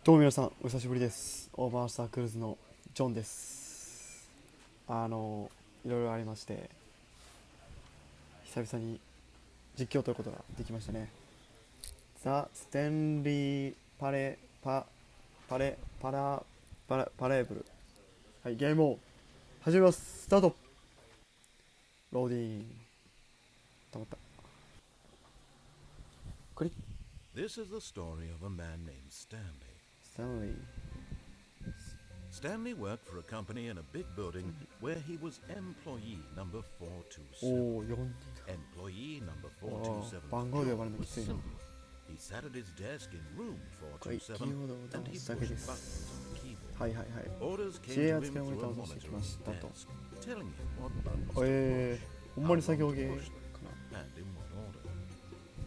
どうも皆さん、お久しぶりです。オーバースタークルーズのジョンです。いろいろありまして、久々に実況を取ることができましたね。ザ・ステンリー・パレーブル。はい、ゲームを始めます。スタート。ローディング。たまった。クリック。This is the story of a man named Stanley. スタンリー。Stanley worked for a company in a big building where he was employee number 427. おお、4人。Employee number 427. 番号で呼ばれるのきついな。He sat at his desk in room これ、キーボードを 427 and 押 he すだけ pushed で buttons す。 on the keyboard. はいはいはい。 Orders 指令 came to 扱い him モニタ through ー a を押してき monitor ま on し his たと。 desk, telling him what buttons to ほんまに push, 作 how 業 long ゲ to ー push か them, な。 and in what order.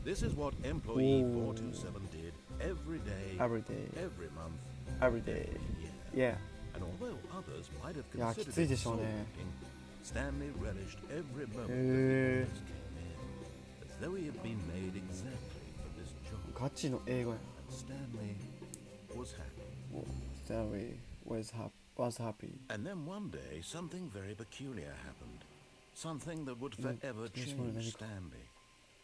This is what employee 427 did every day, Every day, every month, every day. every year. Yeah. And although others might have いや、き considered つい it でしょうね。 soul-breaking, Stanley relished every moment that へ the orders came in, as though he had been made exactly for this job. ガチの英語や And Stanley was happy. な。Stanley was happy. And then one day, something very peculiar happened. Something that would forever Yes, change well, Stanley.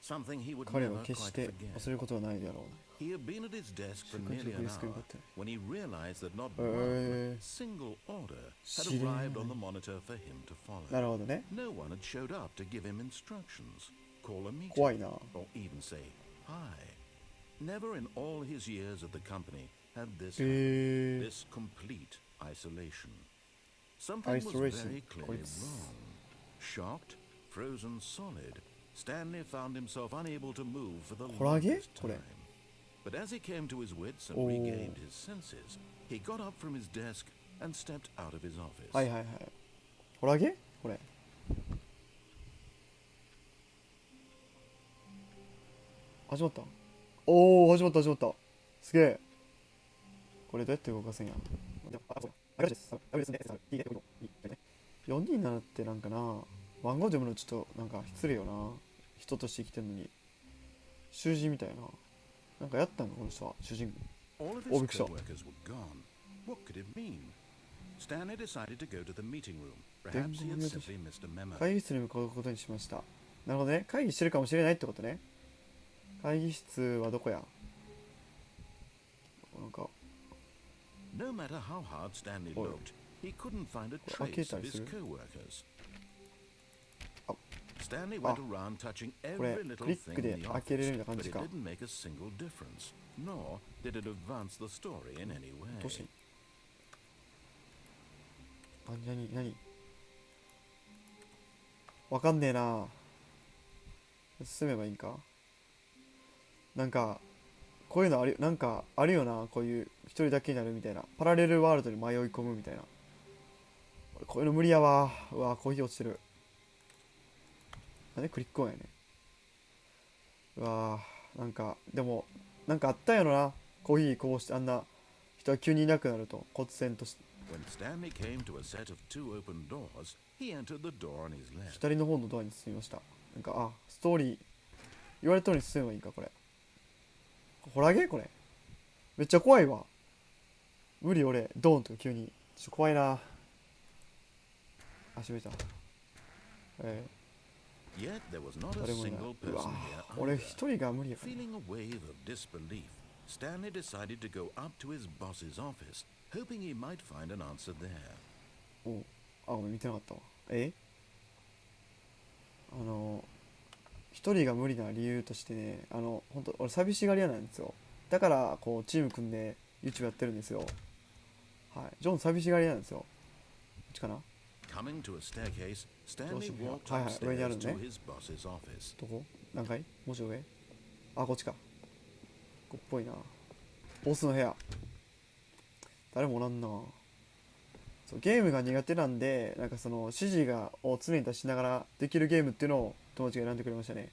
Something he would 彼 never は決 quite して忘 forget. れることはないであろう。 He had been at his desk for 週刊 nearly 誌 an デスクに hour 向かって。 when he realized that not へ one single order had 知りない。 arrived on the monitor for him to な follow. るほどね。 No one had showed up to give him instructions, call a meeting, 怖いな。 or even say hi. Never in all his years at the company had this へ this complete isolation. Something was Isolation. very こい clearly つ。 wrong. Shocked, frozen solid, Stanley found himself unable to move for the ホラゲ longest これ。 time. But as he came to his wits and おー regained his senses, he got up from his desk and stepped out of his office. はいはいはい。ホラゲこれ。始まった。おお、始まった始まった。すげえ。これどうやって動かせんや。4人になるってなんかな、番号読むのちょっとなんか失礼よな。人として生きてんのに。囚人みたいな。なんかやったんかこの人は。囚人。 All of Oh, his big shot. co-workers were gone. What could it mean? Stanley decided to go to the meeting room. 伝 Perhaps he 言 had が simply missed a memo. 会議室に向かうことにしました。なるほどね。会議してるかもしれないってことね。会議室はどこや。なんか No matter how hard Stanley Oh. looked, he couldn't find a Well, trace of okay, his sir. co-workers. Oh. Stanley went Ah. around touching これ every little クリッ thing クで in the 開けれる office, ような感 but じ it か。 didn't make a single difference, nor did it advance the story in any どう way. して何わかんねえな。進めばいいんか。なんかこういうのある、なんかあるよな。こういう一人だけになるみたいな。パラレルワールドに迷い込むみたいな。俺こういうの無理やわ。うわ、コーヒー落ちてる。なんでクリック音やね。うわー、なんかでもなんかあったんやろな。コーヒーこぼしてあんな人が急にいなくなると骨折として。 When Stanley came to a set of two open doors, he entered the door on his left. 左の方のドアに進みました。なんか、あ、ストーリー言われた通りに進めばいいかこれ。ホラゲこれ。めっちゃ怖いわ。無理俺、ドーンとか急に。ちょっと怖いな。足めた。Yet there was not a 誰もいない。 single うわ person here 俺 either. 一人が無理やから。 Feeling a wave of disbelief, Stanley decided to go up to his boss's office, hoping he might find an answer there. おう、あ、ごめん見てなかったわ。一人が無理な理由としてね、本当俺寂しがり屋なんですよ。だからこうチーム組んで YouTube やってるんですよ。はい、ジョン寂しがり屋なんですよ。こっちかな。 Coming to a staircase, Stanley Doors walked here. Hi, hi, upstairs to where his boss's office. どこ？何階？もうちょい上？あ、こっちか。こっぽいな。ボスの部屋。誰もおらんな。そう、ゲームが苦手なんで、なんかその指示を常に出しながらできるゲームっていうのを友達が選んでくれましたね。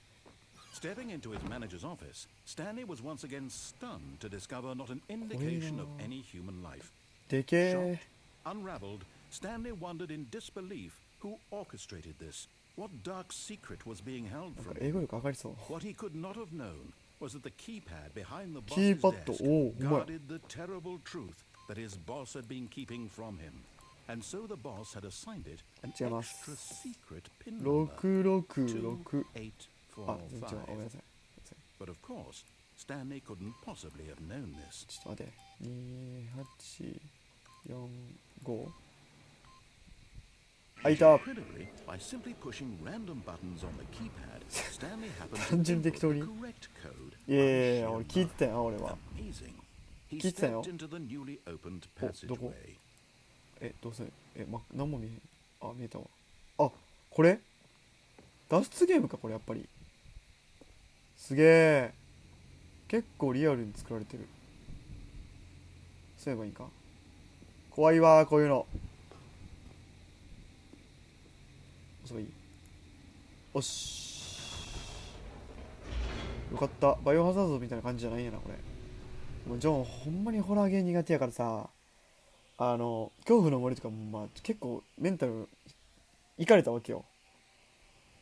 Stepping into his manager's office, Stanley was once again stunned to discover not an indication of any human life. でけえ。 Unraveled, Stanley wondered in disbelief who orchestrated this, what dark secret was being held なんか from 英語 him. 力上がりそう。 What he could not have known was that the keypad behind the キー boss's パッド、 desk おお、ほんまや。 guarded the terrible truth that his boss had been keeping from him. And so the boss had assigned it an 違いま extra す。 secret pin number 666。あ、全然違う。ごめんな2845. さい。 But of course, Stanley couldn't possibly have known this. ちょっと待って。2845。開いた。 Incredibly, by simply pushing random buttons on the keypad, Stanley happened 単 to 純に input 適当 the に。 correct code. いやいやいや、俺聞いてたよ、俺は。 Amazing. He 聞いてたよ。 stepped into the newly opened お、どこ？ passageway. どうせ、何も見えへん。あ、見えたわ。あ、これ脱出ゲームか、これやっぱり。すげえ。結構リアルに作られてる。そういえばいいか。怖いわー、こういうの。そういい。おし。よかった。バイオハザードみたいな感じじゃないんやな、これ。もうジョン、ほんまにホラーゲー苦手やからさ、恐怖の森とかも、まあ、結構メンタルいかれたわけよ。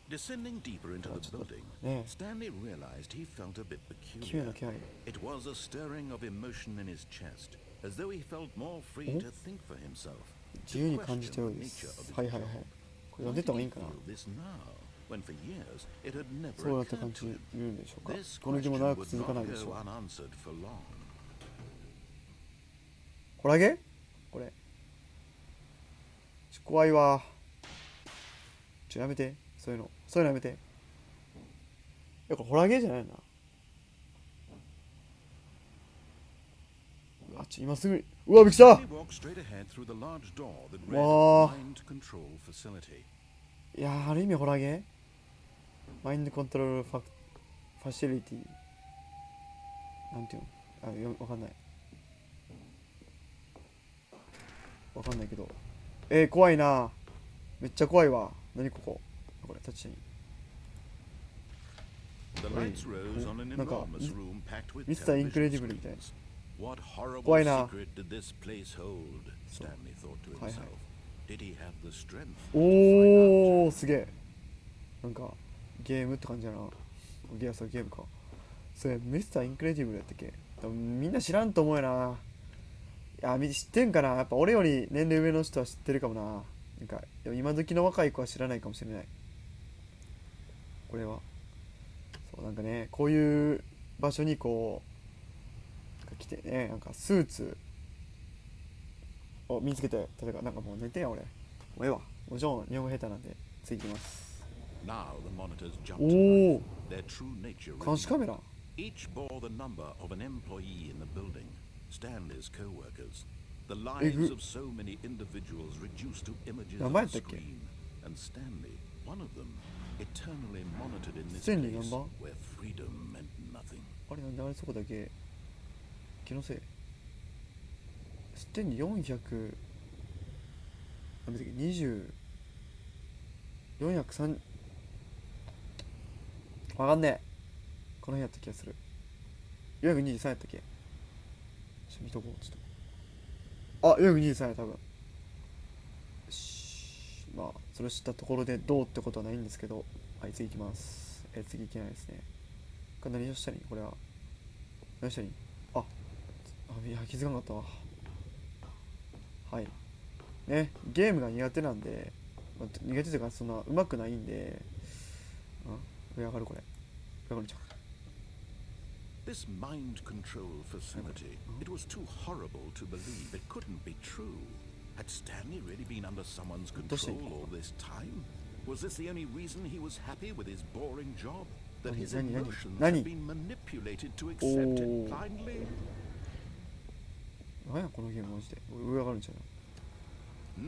Descending deeper into the building, ね Stanley realized he felt a bit え、奇妙 peculiar. な気配。 It was a stirring of emotion in his chest, as though he felt more free to think for himself. 自由に感じたようです。はいはいはい。これ読んでった方がいいんかな。 This now, when for years it had never そうだった感 occurred じ to him. 言うんでしょうか。 This この疑問 question 長く would 続か not ないでしょ go う。 unanswered for long. ホラゲこれ。怖いわ。やめて。そういうのやめて。いや、これホラゲーじゃないな。あ、今すぐ。うわ、びっくりした。 He walked straight ahead through the large door that read わあ。 Mind Control Facility. いやー、ある意味ホラゲーマインドコントロールファシリティ。なんていうのわかんない。わかんないけど。怖いな。めっちゃ怖いわ。何ここ。これ、タッチに。The lights rose on an なんか、 enormous room packed with ミスターインクレディ television ブルみたいな。 screens. What horrible 怖いな。 secret did this place hold? Stanley thought to はいはい。 himself. Did he have the strength? おー、すげえ。なんか、ゲームって感じやな。ゲームか。それ、ミスターインクレディブルやったっけ？多分みんな知らんと思うよな。いや、知ってんかな。やっぱ俺より年齢上の人は知ってるかもな。なんか、でも今時の若い子は知らないかもしれない。これは。そう、なんかね、こういう場所にこう、なんか来てね、なんかスーツを見つけて、例えば、なんかもう寝てや、俺。もうええわ。もちろん日本語下手なんで、次行きます。Now the monitors jumped to お life, ー、 their true nature 監視カメ revealed. ラ。Each bore the number of an employee in the building, Stanley's co-workers. The えぐ。 lives of so many individuals reduced to images 名 on 前 a やったっけ？ screen, and Stanley, one of them, eternally monitored in this ステンリー place ナンバー？ where freedom meant nothing. あれなんであれそこだけ気のせい。ステンリー400何だっけ20 403わかんねえ。この辺やった気がする。423やったっけ？見とこうちょっと。あ、423や多分。よし、まあそれを知ったところでどうってことはないんですけど、はい、次行きます。次行けないですね。これ何をしたらいい？これは何をしたらいい？いや気づかなかったわ。はいね、ゲームが苦手なんで、苦手というかそんな上手くないんで、上上がるこれ。上がるじゃん。This mind control facility, it was too horrible to believe. It couldn't be true. Had Stanley really been under someone's control all this time? Was this the only reason he was happy with his boring job? That his emotions had been manipulated to accept it blindly? 何やこのゲームマジで。上上がるんちゃう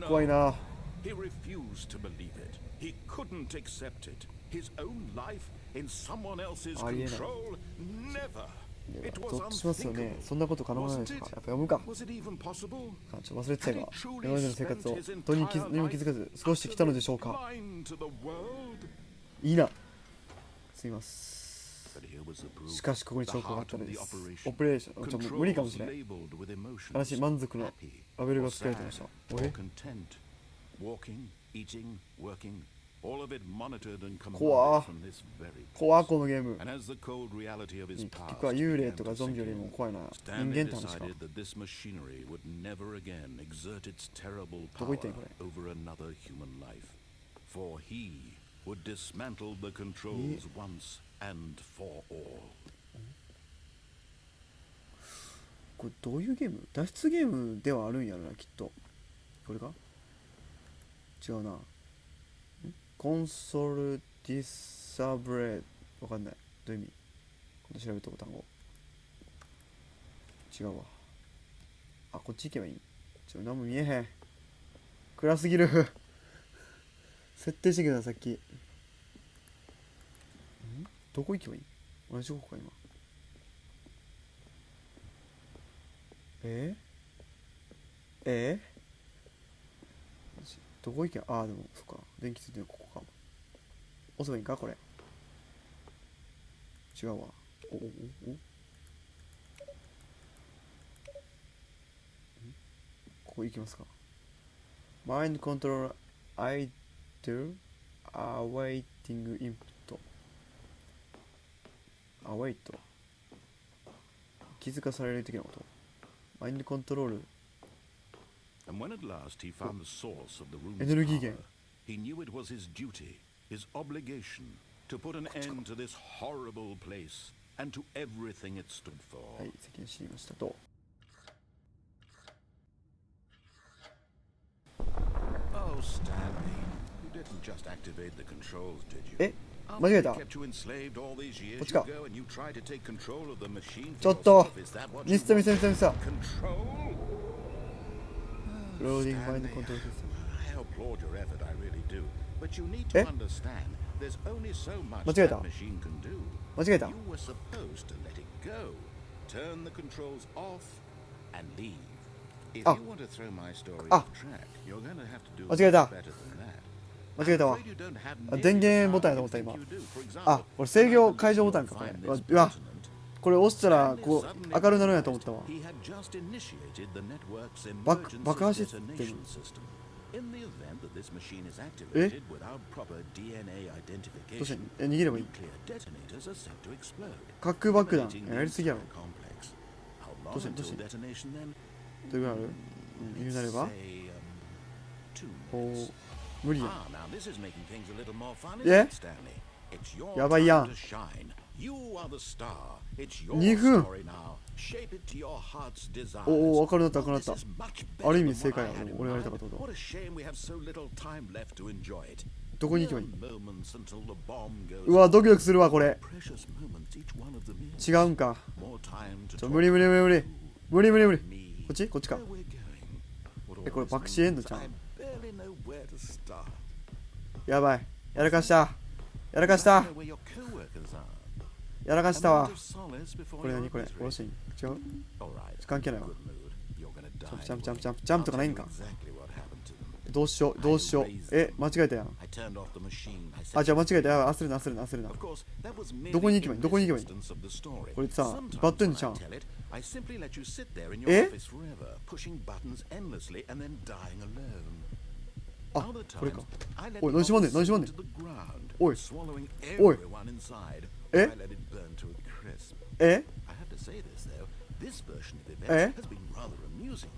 な。 No, 怖いな。 he refused to believe it. He couldn't accept it. His own life in someone else's ありえない。 control? Never. いや It ゾ was ッとしますよね。 unthinkable. そんなこと可能なんでしょうか。やっぱ読むか。 Was it even possible? ちょっと忘れてた Had が he truly 今までの生活を spent his 本当に entire 何も気づかず過ごしてきたのでしょうか。 blind to the world? いいな。すいます。 But here was the proof. しかしここに The 証拠があっ heart たの of で the す。 operation. オペレーション。ちょっと無理かもしれない。 Labeled with emotions. 悲しい満足の Happy ラベル or がつけられてました。 sad or content. Walking, eating, working, all of it monitored and 怖 commanded from this very 怖 place. このゲーム And as the cold reality of his 結 past 局は幽霊 began とか to ゾンビよ sink りも in, 怖いな人 Stanley 間って話か decided that this machinery would never again exert its terrible どこ行 power ってんこれ over another human life. For he would dismantle the controls once and for all. これどういうゲーム？脱出ゲームではあるんやろな、きっと。これか？違うな。コンソルディサブレーわかんない。どういう意味？今度調べとこ単語。違うわ。あ、こっち行けばいい。何も見えへん。暗すぎる。設定してきたさっき。どこ行けばいい？同じとこか今。どこ行け？ああ、でもそっか、電気ついてるのここか。押せばいいんかこれ。違うわ。ここ行きますか。マインドコントロールアイドルアウェイティングインプット。アウェイト。気づかされる的なこと。マインドコントロール。And when at last he found the source of the room's エネルギー power, 源。 he knew it was his duty, his obligation, to put an end to this horrible place and to everything it stood for. はい、責任知りましたと。Oh, Stanley, you didn't just activate the controls, did you? え、間違えた。 Kept you enslaved all these years こっちか。 ago and you tried to take control of the machine ちょ for っと yourself. Is that what ミ you スったミスったミスったミスった。 control? ローディングマインドコントロールシステム。 I applaud your effort, I really do. But you need Eh? to understand, there's only so much 間違えた。 that machine can do. 間違えた。 You were supposed to let it go, turn the controls off, and leave. If Ah. you want to throw my story Ah. off track, you're going to have to do 間違えた。 better than that. 間違えたわ。 I'm afraid you don't have あ、 nearly 電 the 源ボ power タンやと you 思った think 今。 you do. For example, あ、これ制御解除ボタンかこれ。 find うわ this うわ、 continent. これ押したらこう明るくなるんやと思ったわ。 He had just initiated the network's 爆 emergency 破システム。 detonation system. In the event that this machine is activated without proper DNA どうして identification, 逃げればいい？ nuclear detonators are set to explode. 核爆弾 Eliminating やりすぎやろ。 the complex. How long どうして until detonation then? どれぐらいある？言うなれば Say, 2お minutes. 無理やん。 Ah, now this is making things a little more fun, Yeah? isn't it, Stanley? It's your やばいや time ん。 to shine. You are the star. It's your 2分。 story now. Shape it to your heart's desires. おお、明るくなった明るくなっ This is much た。ある意 better 味 than 正 what 解 I や。 had in 俺がやりたか mind. ったこと。 What a shame we have so little time left to enjoy it. どこに行けばいい？ Mere moments until the bomb goes うわ、ドキドキするわこれ。 precious moments, each one of them is. 違うんか。 More time to 無理無理無理無理。無理無理無理。 me. こっちこっちか。 Where we're going. What all これ this 爆死エンド means, ちゃん。 I barely know where to start. やばい。やらかした。やらかした。 Where your coworkers are. やらかした A わ moment。of solace before これ your 何これ？ oblivion. 殺していい？違う？ All right. 関係ないわ。 Good mood. You're gonna die. ジャンプジャンプジャンプジャンプとかないんか？ I'll tell you exactly what happened to them. どうしようどうしよう。え、間違えたやん。 I turned off the machine. I あ、 said, じゃあ間違えた。やばい、焦るな焦るな焦るな。 of course, that was どこに merely 行けばいい？ in どこに行けばいい？ resistance of the story. これさ、 Sometimes バッテン when じゃん。 I tell it, I simply let you sit there in your え？ office forever, pushing buttons endlessly and then dying alone. あ、 Other これか。 times, I let おい、 the 何しまんねん office 何しまんね sink ん。 to the ground, おい。 swallowing おい。 everyone inside. え？ I let it burn to a crisp. え？ I have to say this though, this version of え？ events has been rather amusing.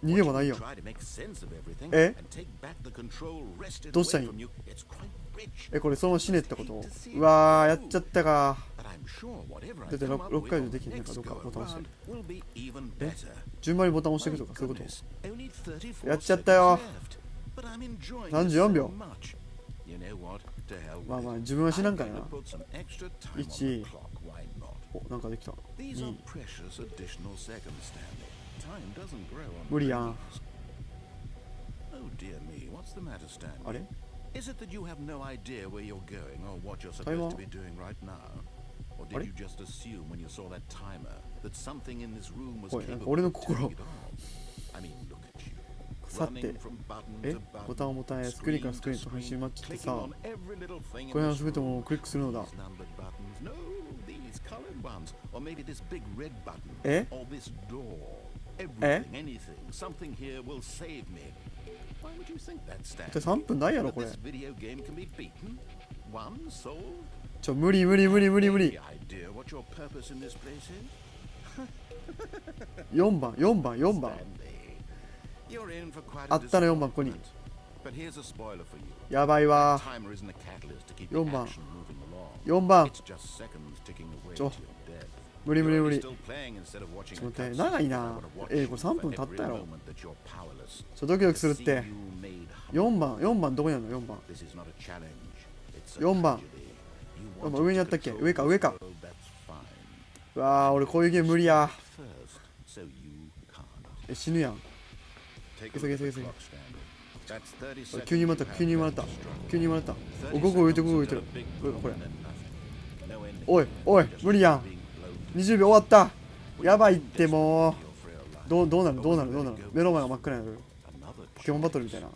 逃げ場ないよ。 Try to make sense of everything え？ and take back the control wrested どうしたらい away い？ from you. It's quite rich. え、これそのまま死ねってこと？うわー、やっちゃったか。 But I'm sure whatever だ I って come up 6 with 回で on で the きへんなんか next どっか go ボタン押して around will be even better. 順番にボタン押してい My くとかそういうこと？ goodness, only 34やっちゃったよ。 seconds left. But I'm enjoying 34 this 秒。 so much. You know what? To hell まあ with まあ it. 自分は死なんか I'm な。 gonna put some extra time on 1 the clock. Why not? お、なんかできた。 These 2 are precious additional seconds, Stanley. Time doesn't grow on 無理やん。 trees. Oh dear me, what's the matter, Stanley? あれ？ Is it that you have no idea where you're going or what you're タイマー？ supposed to be doing right now? Or あ did れ？ you just assume when you saw that timer that something in this room was おい、なんか capable 俺の of 心 turning it off? I mean, look at you. 腐って Running from button え to button, ボタンをボタンへスクリーンからスクリーンと配信マッチって clicking さ on every little thing in これらの this 全て room. もクリックするのだ These numbered buttons. No, these colored ones. Or maybe this big red button. え Or this door. Everything, anything. Something here will save me. Why would you think that, Stan? 3分ないやろこれ。 This video game can be beaten? One sold? 無理。 Any idea what your purpose in this place is? 4番。 Stanley, you're in for quite a あったの4番ここに。 disappointment. But here's a spoiler for you. やばいわ。 Timer isn't a catalyst to keep the 4番。 action moving along. 4番。 It's just seconds ticking away ちょ to your death. 無理。 You're still playing instead of watching ちょっと a 待って cutscene 長いな。 that I wanna watch これ3分 for 経ったや every ろ。 moment that you're powerless. ドキドキするっ See て。 you made 4番どこにあるの？ 4番。 This is not a challenge. It's a 4番。 tragedy. You 4 want 番上にあ to ったっけ？ control 上か。 the world, that's fine. うわー俺こういうゲーム無理や。 First, so you can't. 死ぬやん。 Take It's a okay, look at it's the okay. clock, Stanley. That's 30 seconds 急に生まれた。 you 急に生まれ have た left to struggle. 急に生まれた。 30お、5個浮いてる、5 seconds 個浮いて until る a。big これ。 boom and nothing. No ending. おい、無理やん。 Being blown. 20秒終わった。やばいってもう。 Your frail life. どうなる目の前が真っ暗になる。 Another ポケモンバトルみたいな。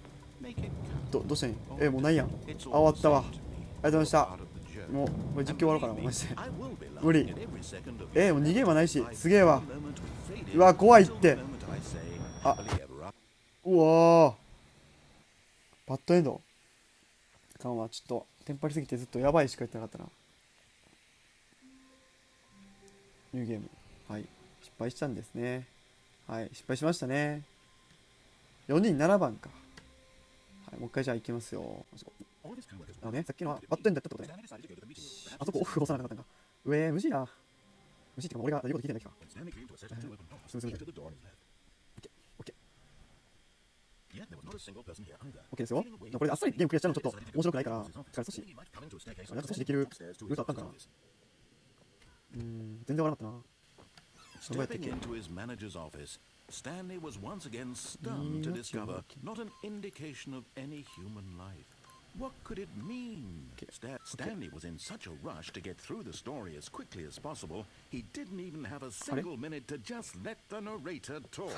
Make it count. どうしたんやもうないやん。 It's あ、終わったわ。あ all り the same to me. がとうございました。 Part of the journey. もう、これ実況終わるから、マジで。 I will be laughing 無理。 at every second of もう逃げ場ないし、 your すげえわ。 moment we faded うわ、怖いって。 until the moment I say, あ、 happily ever after. うわー。バッドエンド。あかんわ、ちょっと、テンパりすぎてずっとやばいしか言ってなかったな。ニューゲーム。はい。失敗したんですね。はい。失敗しましたね。4人7番か。はい。もう一回じゃあ行きますよ。あのね、さっきのはバッドエンドだったってことね。あそこオフ押さなかったんか。無事や。無事ってか俺が言うこと聞いてないだけか。すみません。OK ですよ。でもこれであっさりゲームクリアしちゃうのちょっと面白くないから、疲れ少し。なんか少しできるルートあったんかな。全然わからなかったな。どうやって Stepping into his manager's office, Stanley was once again stunned to discover not an indication of any human life. What could it mean? Stanley was in such a rush to get through the story as quickly as possible, he didn't even have a single minute to just let the narrator talk.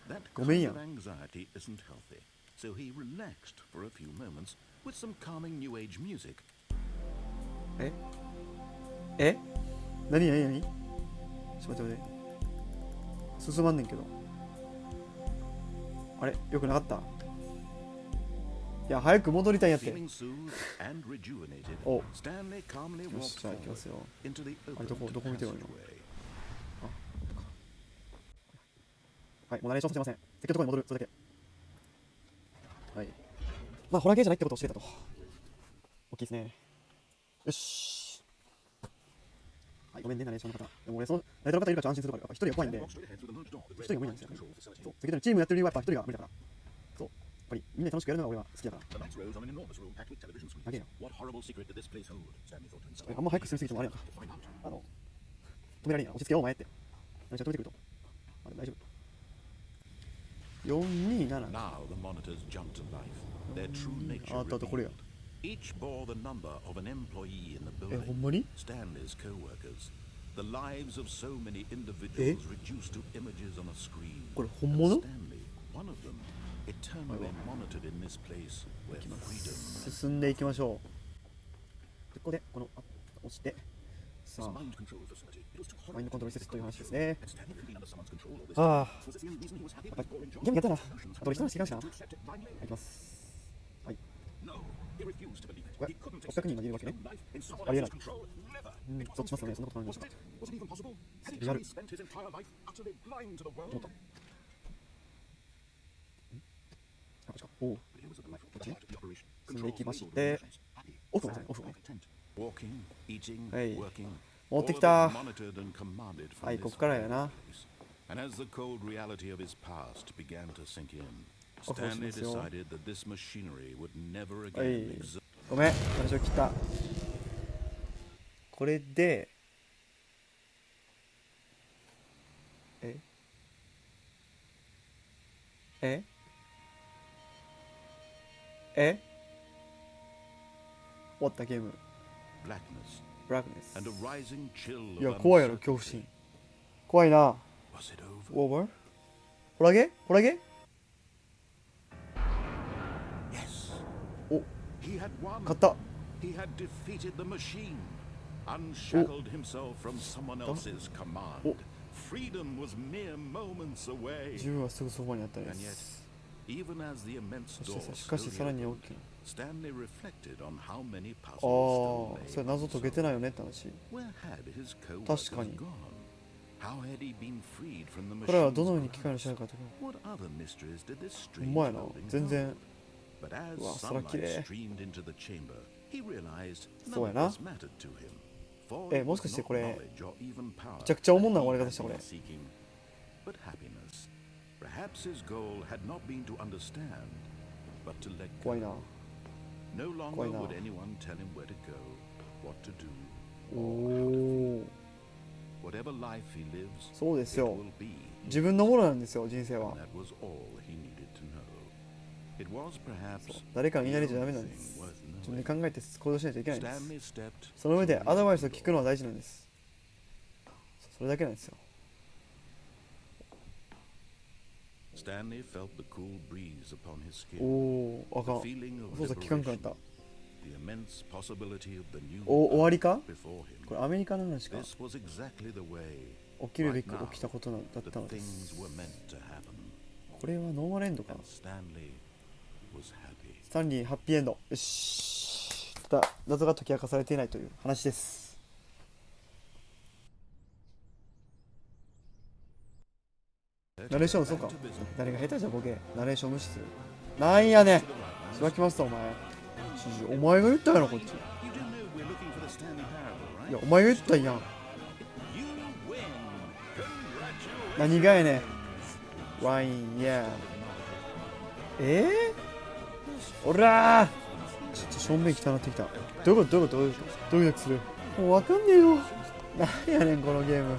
That kind of anxiety isn't healthy, so he relaxed for a few moments with some calming new age music. 何ちょっと待って。進まんねんけど。あれよくなかった？いや、早く戻りたいんやって。Feeling soothed and rejuvenated, お、 Stanley calmly よし、 walked じゃあ行きます forward よ。 into the あれど open こ見てるの？ passageway. はい、もうナレーションさせません。適当なところに戻る、それだけ。はい。まあ、ホラーゲーじゃないってことを知れたと。大きいですね。よし。はい、ごめんね、ナレーションの方。でも俺、その、ナレーターの方いるから安心するから、やっぱ一人は怖いんで、一人が無理なんですよね。そう、次のチームやってる理由はやっぱ一人が無理だから。そう、やっぱりみんなで楽しくやるのが俺は好きだから。長えよ。あんま早く進みすぎてもあれやんか。止められんやん。落ち着けよ、お前って。何しゃ止めてくると。あれ大丈夫。427。 Now the monitors jumped to life. Their true nature あったあったこれや。 Each bore the number of an employee in the ほん building. まに？ Stanley's co-workers. The lives of so many individuals reduced to images on a screen. これ本物？ Stanley, one of them, eternally monitored in this place where freedom 進んでいきましょう。ここでこの押してさあ mind control facility. It was too マインド horrible コントロール施設という話ですね。 that Stanley could be under someone's control all this ああ time. Was it the only reason he was happy やっぱ with り boring ゲームやったな。 jobs? あと人の好きなしな。 To accept it blindly? いきます。はい。 No, he refused to believe it. これ He couldn't 600人がいるわけね。 life in someone ありえない。 else's control. Never. どっちますよね。そんなことないでしょうか。 Was it even possible? Had he リアル。 truly spent his entire life utterly blind to the 思っ world? た。あ、こっちか。おお。こ Here was a life っちね。 without the operation. 進んでいきまし Control, て happy, オフをね、オフをね。 content. Walking, eating, はい。 working. 持ってき All た。 of it monitored and commanded from はい、 this ここからやな。 place. And as the cold reality of his past began to sink in, オフをし Stanley ますよ。 decided that this machinery would never は again い。 exist. ごめん、話を切った。これで、終わったゲーム。 Blackness ブラックネス。 and a rising chill いや、 of 怖いやろ、恐怖 uncertainty. 心。怖いな。 Was it over? オーバーホラゲホラゲ Yes. お、 He had won. 勝った。 He had defeated the machine, unshackled himself from someone else's command. Freedom was mere moments away. 自分はすぐそばにあったで And yet, す。Even as the immense そ door してしかし slowly さらに大 opened, きな Stanley reflected on how many ああ puzzles そ still れ lay 謎解けて unsolved. ないよねって話 Where had his 確かに co-workers gone? How had he been freed from the 彼らは machine's どのように機械の grasp? 支配かとか What other mysteries did this ほん strange まやな building 全然 hold? But as うわ空綺 sunlight 麗 streamed into the chamber, he realized そ none うや of な this mattered to him. For it も was しかして not これ knowledge or even め power ちゃくちゃお that もんな he 終わり had 方したこ been れ seeking, but happiness. Perhaps his goal had not been to understand, but to let 怖い go. な No longer 怖いな would anyone tell him where to go, what to do, お or how to お feel. Whatever life he lives, そうです it よ will be. 自分のものなんですよ人生 And は that was all he needed to know. It was perhaps 誰かに言いなりじゃ the ダメなん only です thing worth 自分で knowing. 考えて行動しないといけないんです Stanley stepped その上で through ア the ドバイスを open 聞くのは door. 大事なんですそれだけなんですよ Stanley felt the cool breeze upon his お skin. おあかん The feeling of 操作聞かんくなっ liberation. た The immense possibility of the new 終わりか before こ him. れアメリカの話か This was exactly the way 起きるべく起きたことだっ that たので things す were meant to happen. これはノーマルエンドか And Stanley was happy. スタンリーハッピーエンドよし謎が解き明かされていないという話ですナレーションそうか誰が下手じゃボケナレーション無視するなんやねんしばきますとお前お前が言ったやろこっち You do know we're looking for the Stanley Parable, い right? やお前が言ったんやん You win. Congratulations. 何がやねんワインやおらーちょっと正面汚なってきたどういうことどういう訳するもうわかんねえよなんやねんこのゲーム